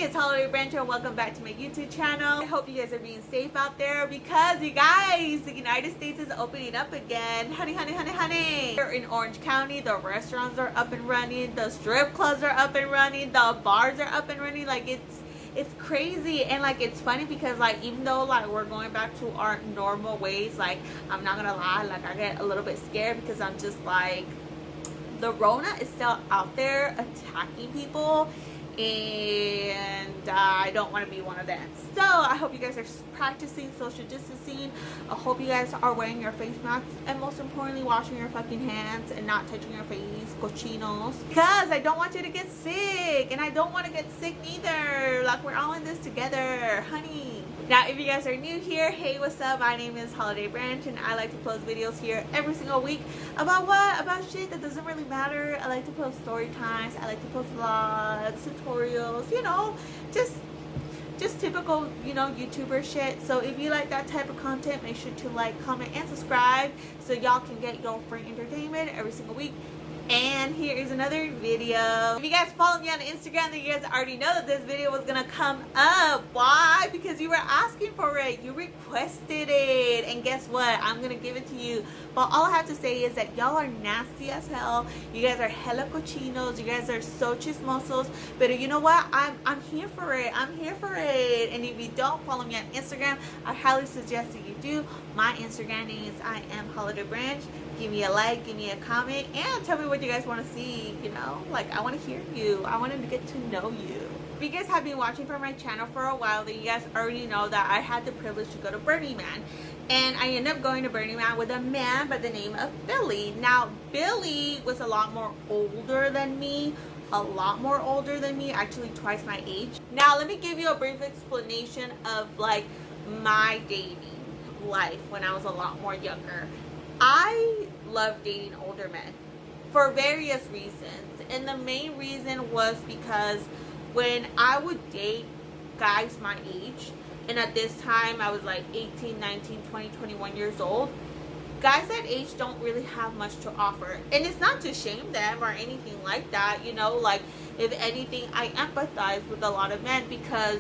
it's Holiday Branch and welcome back to my YouTube channel. I hope you guys are being safe out there because you guys, the United States is opening up again. Honey. Here in Orange County, the restaurants are up and running, the strip clubs are up and running, the bars are up and running. Like it's crazy, and like it's funny because like even though like we're going back to our normal ways, like I'm not gonna lie, like I get a little bit scared because I'm just like the Rona is still out there attacking people, and I don't want to be one of them. So I hope you guys are practicing social distancing. I hope you guys are wearing your face masks, and most importantly washing your fucking hands and not touching your face, cochinos, because I don't want you to get sick, and I don't want to get sick neither. Like we're all in this together, honey. Now if you guys are new here, hey, what's up? My name is Holiday Branch, and I like to post videos here every single week about what? About shit that doesn't really matter. I like to post story times, I like to post vlogs, tutorials, you know, just typical, you know, YouTuber shit. So if you like that type of content, make sure to like, comment, and subscribe so y'all can get your free entertainment every single week. And here is another video. If you guys follow me on Instagram, then you guys already know that this video was gonna come up. Why? Because you were asking for it. You requested it. And guess what? I'm gonna give it to you. But all I have to say is that y'all are nasty as hell. You guys are hella cochinos. You guys are so chismosos. But you know what? I'm here for it. I'm here for it. And if you don't follow me on Instagram, I highly suggest that you do. My Instagram name is I am Holiday Branch. Give me a like, give me a comment, and tell me what you guys want to see. You know, like I want to hear you. I want to get to know you. If you guys have been watching for my channel for a while, then you guys already know that I had the privilege to go to Burning Man, and I ended up going to Burning Man with a man by the name of Billy. Now Billy was a lot more older than me, actually twice my age. Now let me give you a brief explanation of like my dating life when I was a lot more younger. I love dating older men for various reasons, and the main reason was because when I would date guys my age, and at this time I was like 18, 19, 20, 21 years old, guys that age don't really have much to offer. And it's not to shame them or anything like that, you know, like if anything I empathize with a lot of men because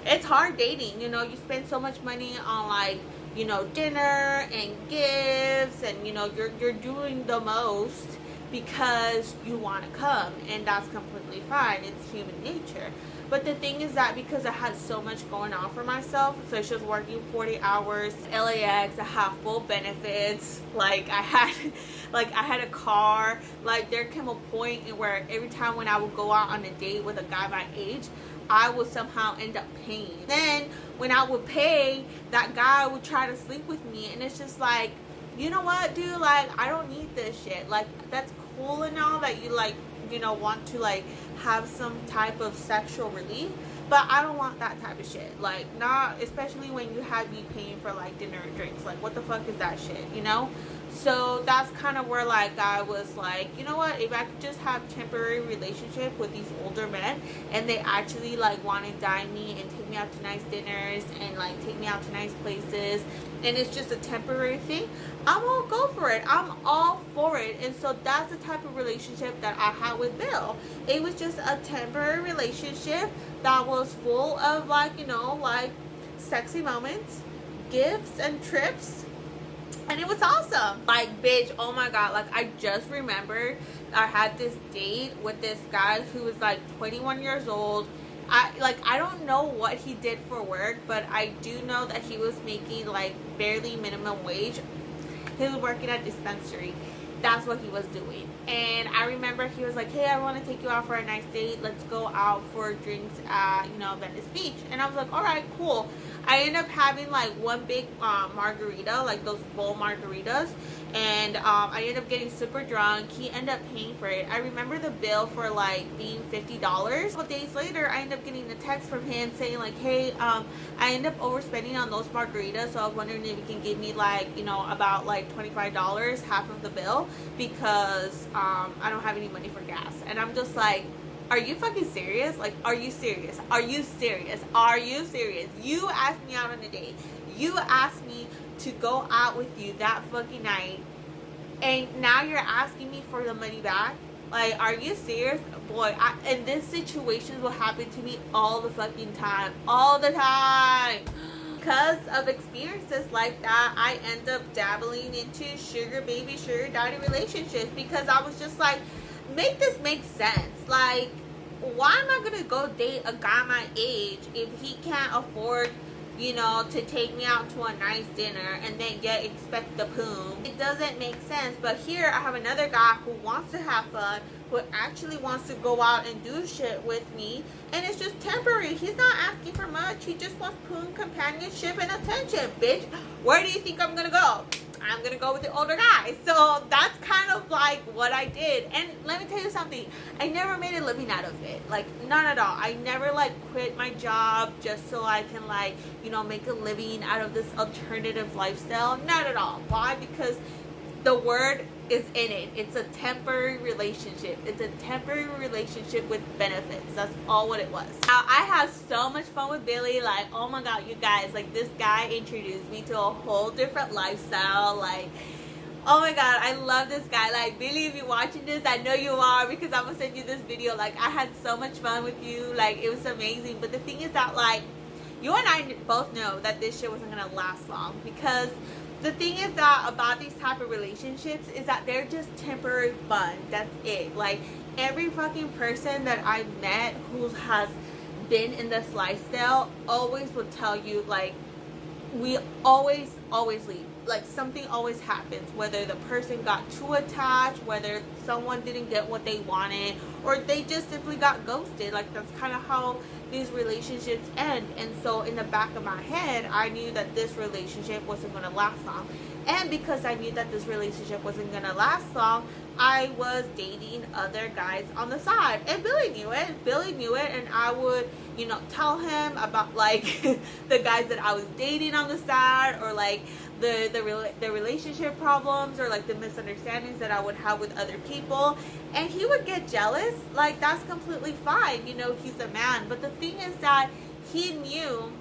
it's hard dating. You know, you spend so much money on like, you know, dinner and gifts, and you know you're doing the most because you want to come, and that's completely fine. It's human nature. But the thing is that because I had so much going on for myself, such as working 40 hours, LAX, I have full benefits, like I had a car, like there came a point in where every time when I would go out on a date with a guy my age, I would somehow end up paying. Then when I would pay, that guy would try to sleep with me, and it's just like, you know what, dude, like I don't need this shit. Like that's cool and all that you like, you know, want to like have some type of sexual relief, but I don't want that type of shit. Like not, especially when you have me paying for like dinner and drinks. Like what the fuck is that shit, you know? So that's kind of where like I was like, you know what, if I could just have temporary relationship with these older men and they actually like want to dine me and take me out to nice dinners and like take me out to nice places, and it's just a temporary thing, I won't go for it. I'm all for it. And so that's the type of relationship that I had with Bill. It was just a temporary relationship that was full of like, you know, like sexy moments, gifts, and trips. And it was awesome. Like, bitch, oh my god, like I just remembered I had this date with this guy who was like 21 years old. I don't know what he did for work, but I do know that he was making like barely minimum wage. He was working at a dispensary. That's what he was doing. And I remember he was like, hey, I want to take you out for a nice date. Let's go out for drinks at, you know, Venice Beach. And I was like, all right, cool. I ended up having like one big margarita, like those bowl margaritas, and I ended up getting super drunk. He ended up paying for it. I remember the bill for like being $50. A couple days later, I ended up getting a text from him saying like, hey, I ended up overspending on those margaritas, so I was wondering if you can give me like, you know, about like $25, half of the bill, because I don't have any money for gas. And I'm just like, are you fucking serious? Like, are you serious? Are you serious? Are you serious? You asked me out on a date. You asked me to go out with you that fucking night, and now you're asking me for the money back? Like, are you serious? Boy, and this situations will happen to me all the fucking time. All the time. Because of experiences like that, I end up dabbling into sugar baby, sugar daddy relationships. Because I was just like, make this make sense. Like, why am I going to go date a guy my age if he can't afford, you know, to take me out to a nice dinner and then yet expect the poom? It doesn't make sense. But here I have another guy who wants to have fun, who actually wants to go out and do shit with me, and it's just temporary. He's not asking for much. He just wants poom, companionship, and attention. Bitch, where do you think I'm gonna go? I'm gonna go with the older guy. So that's kind of like what I did. And let me tell you something, I never made a living out of it. Like, none at all. I never like quit my job just so I can, like, you know, make a living out of this alternative lifestyle. Not at all. Why? Because the word is in it. It's a temporary relationship. It's a temporary relationship with benefits. That's all what it was. Now, I had so much fun with Billy. Like, oh my god, you guys, like, this guy introduced me to a whole different lifestyle. Like, oh my god, I love this guy. Like, Billy, if you're watching this, I know you are, because I'm gonna send you this video. Like, I had so much fun with you. Like, it was amazing. But the thing is that, like, you and I both know that this shit wasn't gonna last long, because the thing is that about these type of relationships is that they're just temporary fun. That's it. Like, every fucking person that I've met who has been in this lifestyle always will tell you, like, we always leave. Like, something always happens, whether the person got too attached, whether someone didn't get what they wanted, or they just simply got ghosted. Like, that's kind of how these relationships end. And so in the back of my head, I knew that this relationship wasn't going to last long. And because I knew that this relationship wasn't going to last long, I was dating other guys on the side. And Billy knew it. Billy knew it. And I would, you know, tell him about, like, the guys that I was dating on the side, or like the relationship problems, or like the misunderstandings that I would have with other people. And he would get jealous. Like, that's completely fine. You know, he's a man. But the thing is that he knew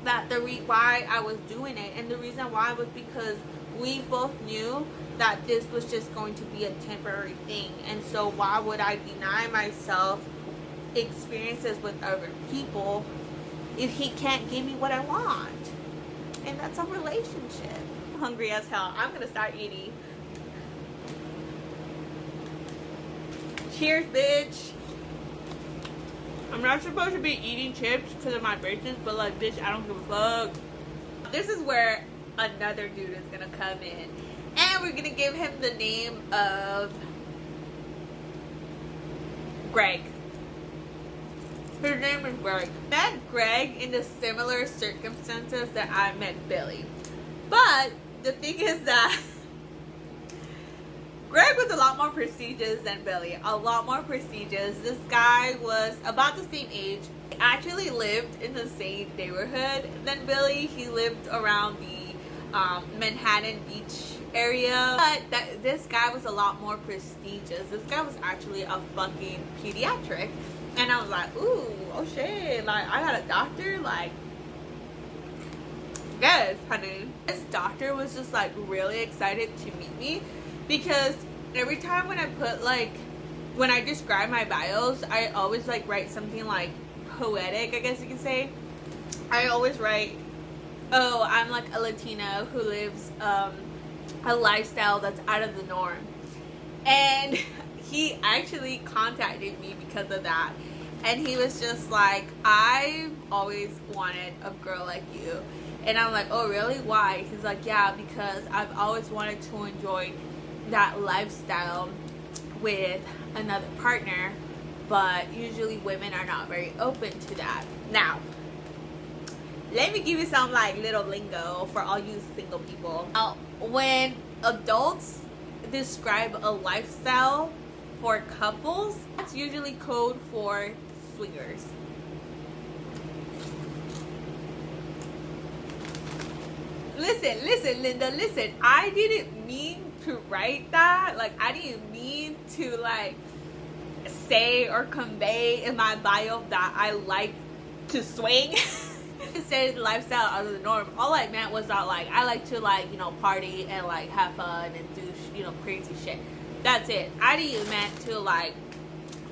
that why I was doing it, and the reason why was because we both knew that this was just going to be a temporary thing. And so why would I deny myself experiences with other people if he can't give me what I want? And that's a relationship. I'm hungry as hell. I'm gonna start eating. Cheers, bitch. I'm not supposed to be eating chips because of my braces, but like, bitch, I don't give a fuck. This is where another dude is gonna come in, and we're gonna give him the name of Greg. His name is Greg. I met Greg in the similar circumstances that I met Billy. But the thing is that Greg was a lot more prestigious than Billy. A lot more prestigious. This guy was about the same age. He actually lived in the same neighborhood than Billy. He lived around the Manhattan Beach area. But this guy was a lot more prestigious. This guy was actually a fucking pediatric. And I was like, ooh, oh shit. Like, I got a doctor? Like, yes, honey. This doctor was just like really excited to meet me, because every time when I put, like, when I describe my bios, I always like write something like poetic, I guess you can say. I always write, oh, I'm like a Latina who lives a lifestyle that's out of the norm. And he actually contacted me because of that. And he was just like, I've always wanted a girl like you. And I'm like, oh really? Why? He's like, yeah, because I've always wanted to enjoy that lifestyle with another partner, but usually women are not very open to that. Now, let me give you some like little lingo for all you single people. Now, when adults describe a lifestyle for couples, that's usually code for swingers. Listen, Linda, listen. I didn't mean to write that. Like, I didn't mean to like say or convey in my bio that I like to swing. It said lifestyle out of the norm. All I meant was that like I like to like, you know, party and like have fun and do, you know, crazy shit. That's it. I didn't meant to like,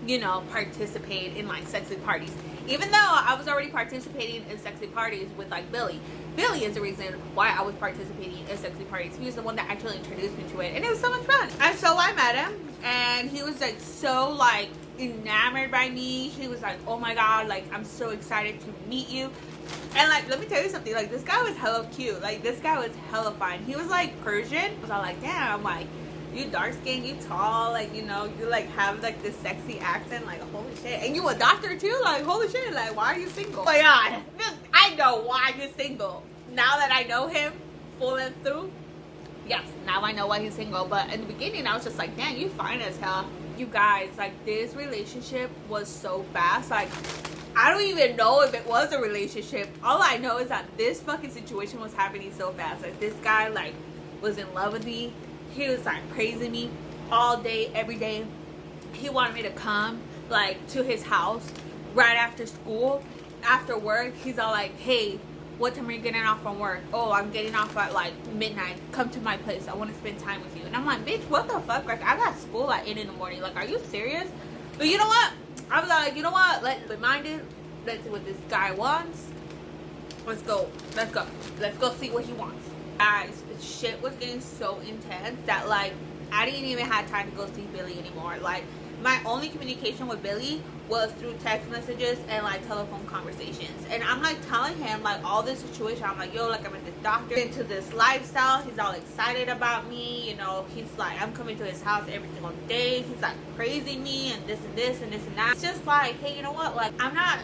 you know, participate in like sexy parties. Even though I was already participating in sexy parties with like Billy. Billy is the reason why I was participating in sexy parties. He was the one that actually introduced me to it, and it was so much fun. And so I met him, and he was like so like enamored by me. He was like, oh my god, like I'm so excited to meet you. And like, let me tell you something, like this guy was hella cute. Like this guy was hella fine. He was like Persian. I was all like, damn, like you dark skinned, you tall, like, you know, you like have like this sexy accent, like holy shit. And you a doctor too, like holy shit, like why are you single? Oh my god, I know why he's single. Now that I know him full and through, yes, now I know why he's single. But in the beginning I was just like, damn, you fine as hell. You guys, like this relationship was so fast. Like I don't even know if it was a relationship. All I know is that this fucking situation was happening so fast. Like this guy like was in love with me. He was like praising me all day, every day. He wanted me to come like to his house right after school, after work. He's all like, hey, what time are you getting off from work? Oh, I'm getting off at like midnight. Come to my place. I want to spend time with you. And I'm like, bitch, what the fuck? Like I got school at 8 in the morning. Like, are you serious? But you know what? I was like, you know what? Let's be minded. Let's see what this guy wants. Let's go. Let's go. Let's go see what he wants. Guys, shit was getting so intense that like I didn't even have time to go see Billy anymore. Like my only communication with Billy was through text messages and like telephone conversations. And I'm like telling him like all this situation. I'm like, yo, like I'm at this doctor, into this lifestyle. He's all excited about me, you know. He's like, I'm coming to his house every single day. He's like praising me and this and this and this and that. It's just like, hey, you know what? Like I'm not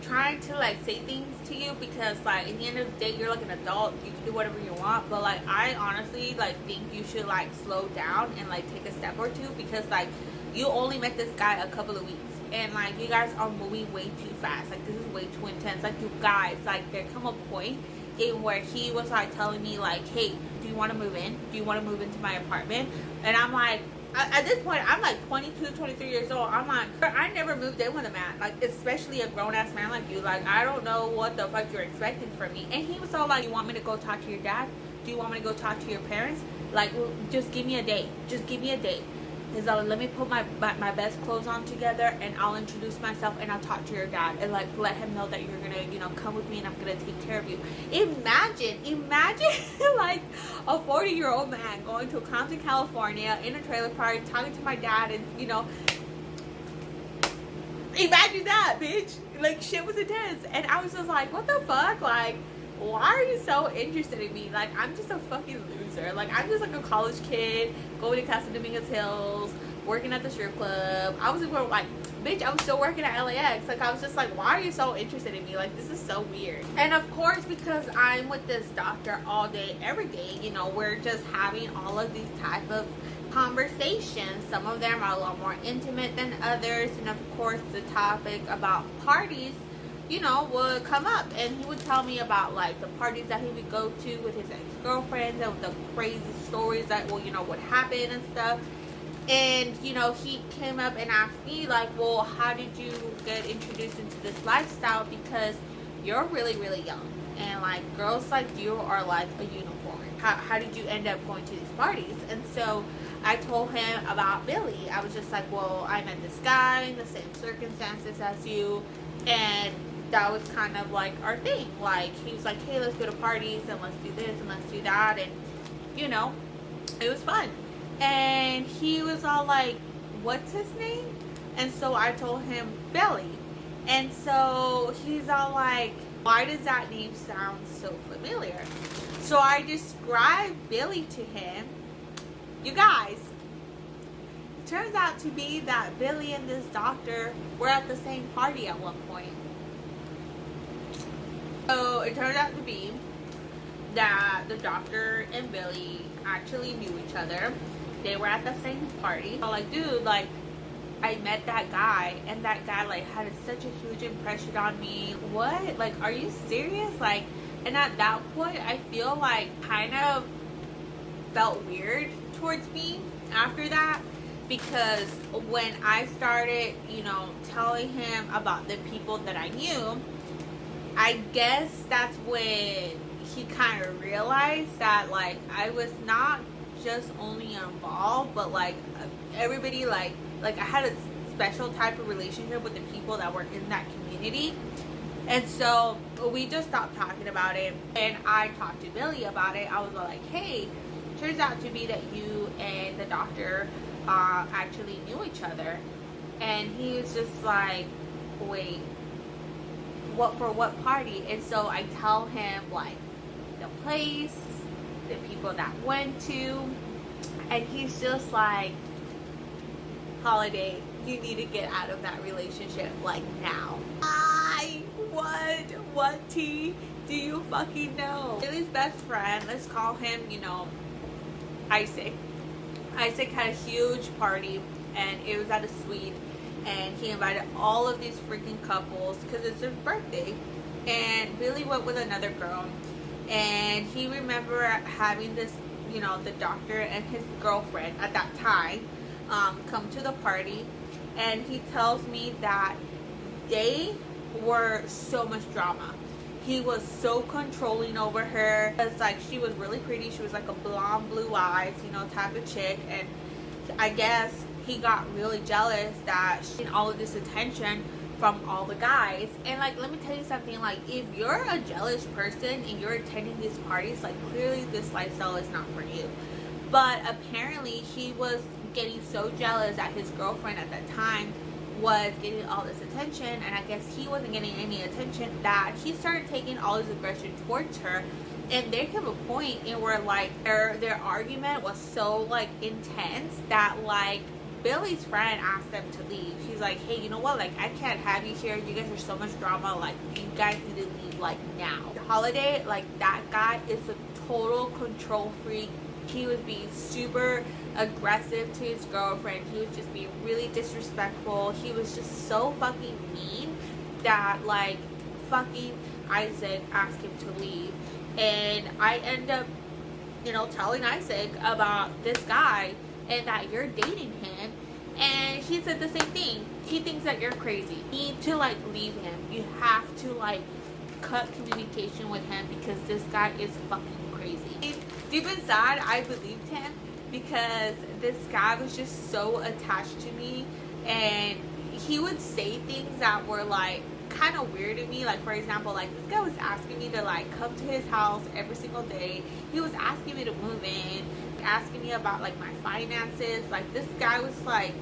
trying to like say things to you because like at the end of the day you're like an adult, you can do whatever you want, but like I honestly like think you should like slow down and like take a step or two, because like you only met this guy a couple of weeks and like you guys are moving way too fast. Like this is way too intense. Like you guys, like there come a point in where he was like telling me like, hey, do you want to move in? Do you want to move into my apartment? And I'm like, at this point, I'm like 22, 23 years old. I'm like, I never moved in with a man, like especially a grown-ass man like you. Like I don't know what the fuck you're expecting from me. And he was all like, you want me to go talk to your dad? Do you want me to go talk to your parents? Like, well, just give me a day. Just give me a day. He's like, let me put my best clothes on together and I'll introduce myself and I'll talk to your dad and like let him know that you're gonna, you know, come with me and I'm gonna take care of you. Imagine like a 40-year-old man going to Compton, California in a trailer park talking to my dad, and you know, imagine that, bitch. Like shit was intense. And I was just like, what the fuck? Like, why are you so interested in me? Like I'm just a fucking loser. Like I'm just like a college kid going to Casa Dominguez Hills, working at the strip club. I was even like, bitch, I was still working at LAX. Like I was just like, why are you so interested in me? Like this is so weird. And of course, because I'm with this doctor all day, every day, you know, we're just having all of these type of conversations. Some of them are a lot more intimate than others. And of course, the topic about parties, you know, would come up, and he would tell me about like the parties that he would go to with his ex-girlfriends and the crazy stories that, well, you know, would happen and stuff. And you know, he came up and asked me like, well, how did you get introduced into this lifestyle, because you're really, really young and like girls like you are like a unicorn. How did you end up going to these parties? And so I told him about Billy. I was just like, well, I met this guy in the same circumstances as you, and that was kind of like our thing. Like he was like, hey, let's go to parties and let's do this and let's do that, and you know, it was fun. And he was all like, what's his name? And so I told him Billy. And so he's all like, why does that name sound so familiar? So I described Billy to him. You guys, it turns out to be that Billy and this doctor were at the same party at one point. So it turned out to be that the doctor and Billy actually knew each other. They were at the same party. I'm like, dude, like, I met that guy, and that guy, like, had such a huge impression on me. What? Like, are you serious? Like, and at that point, I feel like kind of felt weird towards me after that, because when I started, you know, telling him about the people that I knew, I guess that's when he kind of realized that, like, I was not just only involved, but like everybody, like I had a special type of relationship with the people that were in that community. And so we just stopped talking about it, and I talked to Billy about it. I was like, hey, turns out to be that you and the doctor actually knew each other. And he was just like, wait, what, for what party? And so I tell him like the place, the people that went to, and he's just like, Holiday, you need to get out of that relationship like now. What tea do you fucking know? Billy's best friend, let's call him, you know, Isaac. Isaac had a huge party, and it was at a suite, and he invited all of these freaking couples because it's his birthday. And Billy went with another girl, and he remember having this, you know, the doctor and his girlfriend at that time come to the party, and he tells me that they were so much drama. He was so controlling over her. It's like she was really pretty. She was like a blonde, blue eyes, you know, type of chick. And I guess he got really jealous that she had all of this attention from all the guys. And like, let me tell you something, like if you're a jealous person and you're attending these parties, like clearly this lifestyle is not for you. But apparently he was getting so jealous that his girlfriend at that time was getting all this attention, and I guess he wasn't getting any attention, that he started taking all his aggression towards her. And there came a point in where like their argument was so like intense that like Billy's friend asked them to leave. She's like, hey, you know what, like I can't have you here, you guys are so much drama, like you guys need to leave like now. Holiday, like that guy is a total control freak. He was being super aggressive to his girlfriend. He was just being really disrespectful. He was just so fucking mean that like fucking Isaac asked him to leave. And I end up, you know, telling Isaac about this guy and that you're dating him. And he said the same thing. He thinks that you're crazy. You need to like leave him. You have to like cut communication with him because this guy is fucking crazy. Deep inside, I believed him because this guy was just so attached to me, and he would say things that were like kind of weird to me. Like for example, like this guy was asking me to like come to his house every single day. He was asking me to move in, asking me about like my finances. Like this guy was like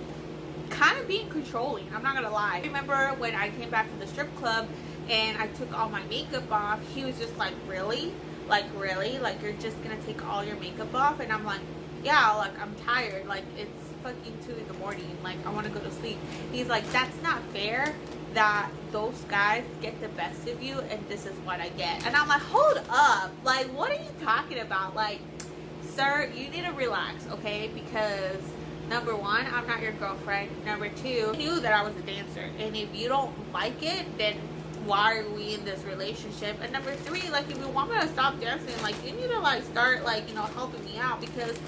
kind of being controlling, I'm not gonna lie. I remember when I came back from the strip club and I took all my makeup off, he was just like, really? Like really? Like you're just gonna take all your makeup off? And I'm like, yeah, like I'm tired, like it's fucking 2 in the morning, like I want to go to sleep. He's like, that's not fair that those guys get the best of you and this is what I get. And I'm like, hold up, like what are you talking about? Like, sir, you need to relax, okay? Because number one, I'm not your girlfriend. Number two, I knew that I was a dancer, and if you don't like it, then why are we in this relationship? And number three, like if you want me to stop dancing, like you need to like start like, you know, helping me out. Because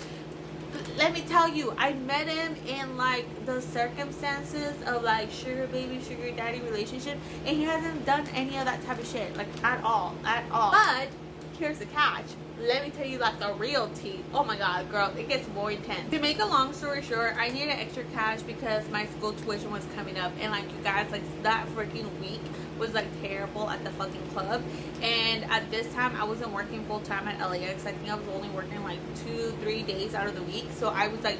let me tell you, I met him in like the circumstances of like sugar baby, sugar daddy relationship, and he hasn't done any of that type of shit, like at all. But here's the catch. Let me tell you like the real tea. Oh my god, girl, it gets more intense. To make a long story short, I needed extra cash because my school tuition was coming up, and like you guys, like that freaking week was like terrible at the fucking club. And at this time I wasn't working full-time at LAX. I think I was only working like 2-3 days out of the week, so I was like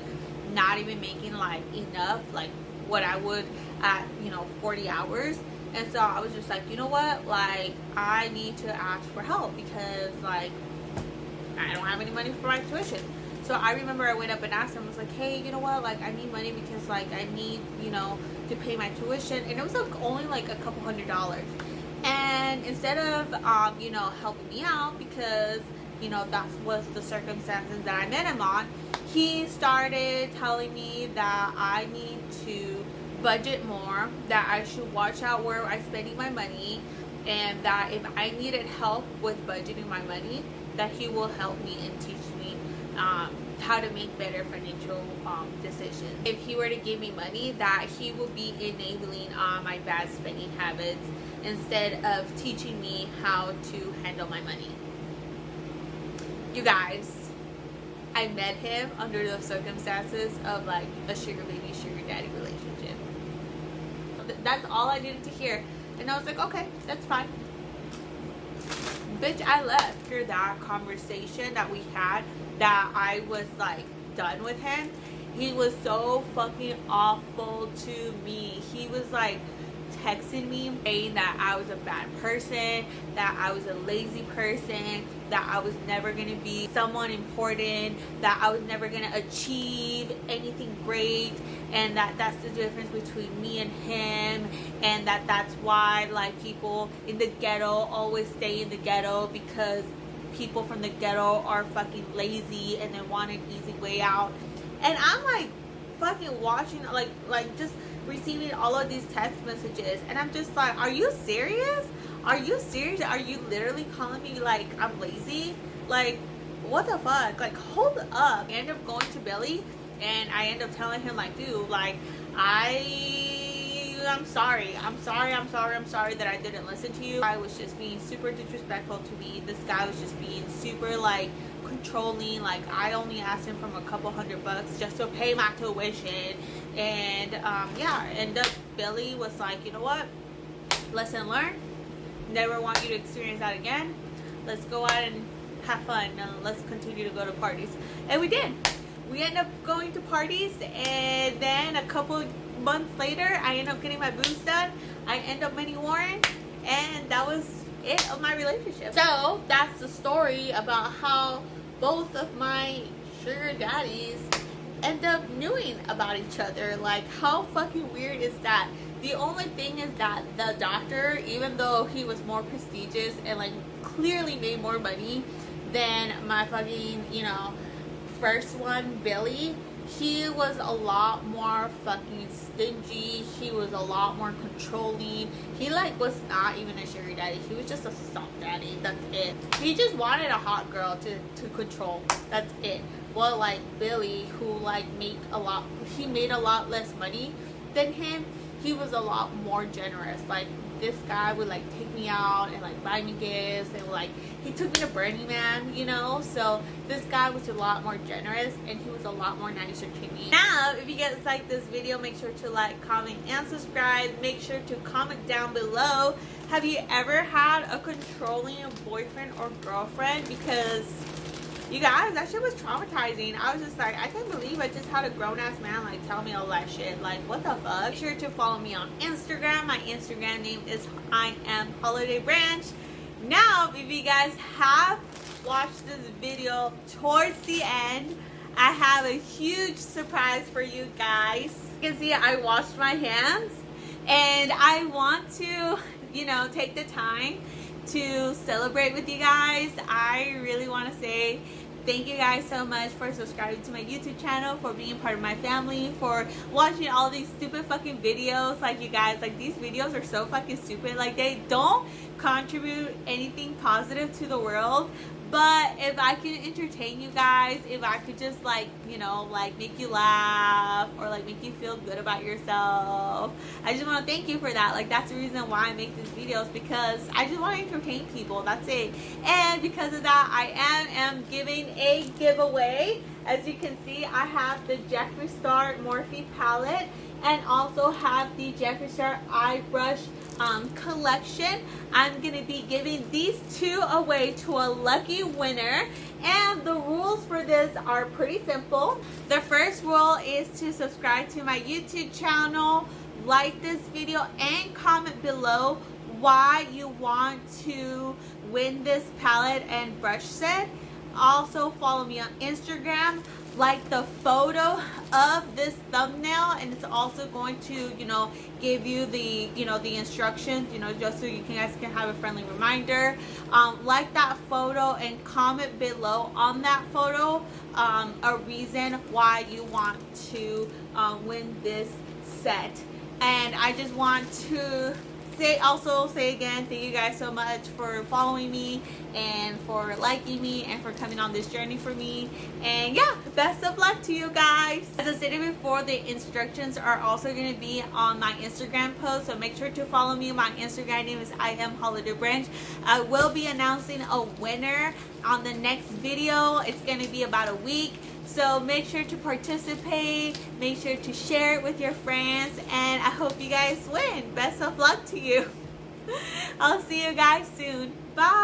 not even making like enough, like what I would at, you know, 40 hours. And so I was just like, you know what, like I need to ask for help because like I don't have any money for my tuition. So I remember I went up and asked him, I was like, hey, you know what, like I need money because like I need, you know, to pay my tuition. And it was like only like a couple $100s. And instead of you know, helping me out because, you know, that was the circumstances that I met him on, he started telling me that I need to budget more, that I should watch out where I'm spending my money, and that if I needed help with budgeting my money, that he will help me and teach me how to make better financial decisions. If he were to give me money, that he will be enabling my bad spending habits instead of teaching me how to handle my money. You guys, I met him under the circumstances of like a sugar baby, sugar daddy relationship. That's all I needed to hear. And I was like, okay, that's fine. Bitch, I left after that conversation that we had, that I was like done with him. He was so fucking awful to me. He was like texting me saying that I was a bad person, that I was a lazy person, that I was never gonna be someone important, that I was never gonna achieve anything great, and that that's the difference between me and him, and that's why like people in the ghetto always stay in the ghetto, because people from the ghetto are fucking lazy and they want an easy way out. And I'm like fucking watching like just receiving all of these text messages, and I'm just like, are you serious? Are you serious? Are you literally calling me like I'm lazy? Like, what the fuck? Like, hold up. I end up going to Billy, and I end up telling him like, dude, like, I'm sorry that I didn't listen to you. I was just being super disrespectful to me. This guy was just being super like controlling. Like, I only asked him from a couple $100 just to pay my tuition, and yeah, end up Billy was like, you know what, lesson learned, never want you to experience that again. Let's go out and have fun, and let's continue to go to parties. And we did. We end up going to parties, and then a couple months later I end up getting my boobs done. I end up meeting Warren, and that was it of my relationship. So that's the story about how both of my sugar daddies end up knowing about each other. Like, how fucking weird is that? The only thing is that the doctor, even though he was more prestigious and like clearly made more money than my fucking, you know, first one, Billy, he was a lot more fucking stingy. He was a lot more controlling. He like was not even a sugar daddy. He was just a soft daddy. That's it. He just wanted a hot girl to control. That's it. Well, like Billy, who like made a lot less money than him, he was a lot more generous. Like, this guy would like take me out and like buy me gifts, and like he took me to Burning Man, you know. So this guy was a lot more generous, and he was a lot more nicer to me. Now, if you guys like this video, make sure to like, comment, and subscribe. Make sure to comment down below, have you ever had a controlling boyfriend or girlfriend? Because you guys, that shit was traumatizing. I was just like, I can't believe I just had a grown-ass man like tell me all that shit. Like, what the fuck? Make sure to follow me on Instagram. My Instagram name is I am Holiday Branch. Now, if you guys have watched this video towards the end, I have a huge surprise for you guys. You can see I washed my hands, and I want to, you know, take the time to celebrate with you guys. I really want to say thank you guys so much for subscribing to my YouTube channel, for being part of my family, for watching all these stupid fucking videos. Like, you guys, like, these videos are so fucking stupid. Like, they don't contribute anything positive to the world. But if I can entertain you guys, if I could just like, you know, like make you laugh or like make you feel good about yourself, I just want to thank you for that. Like, that's the reason why I make these videos, because I just want to entertain people. That's it. And because of that, I am giving a giveaway. As you can see, I have the Jeffree Star Morphe palette, and also have the Jeffree Star eye brush collection. I'm gonna be giving these two away to a lucky winner, and the rules for this are pretty simple. The first rule is to subscribe to my YouTube channel, like this video, and comment below why you want to win this palette and brush set. Also follow me on Instagram, like the photo of this thumbnail, and it's also going to, you know, give you the, you know, the instructions, you know, just so you guys can have a friendly reminder. Like that photo and comment below on that photo a reason why you want to win this set. And I just want to say again, thank you guys so much for following me and for liking me and for coming on this journey for me. And yeah, best of luck to you guys. As I stated before, the instructions are also going to be on my Instagram post, so make sure to follow me. My Instagram name is I am Holiday Branch. I will be announcing a winner on the next video. It's going to be about a week. So make sure to participate, make sure to share it with your friends, and I hope you guys win. Best of luck to you. I'll see you guys soon. Bye.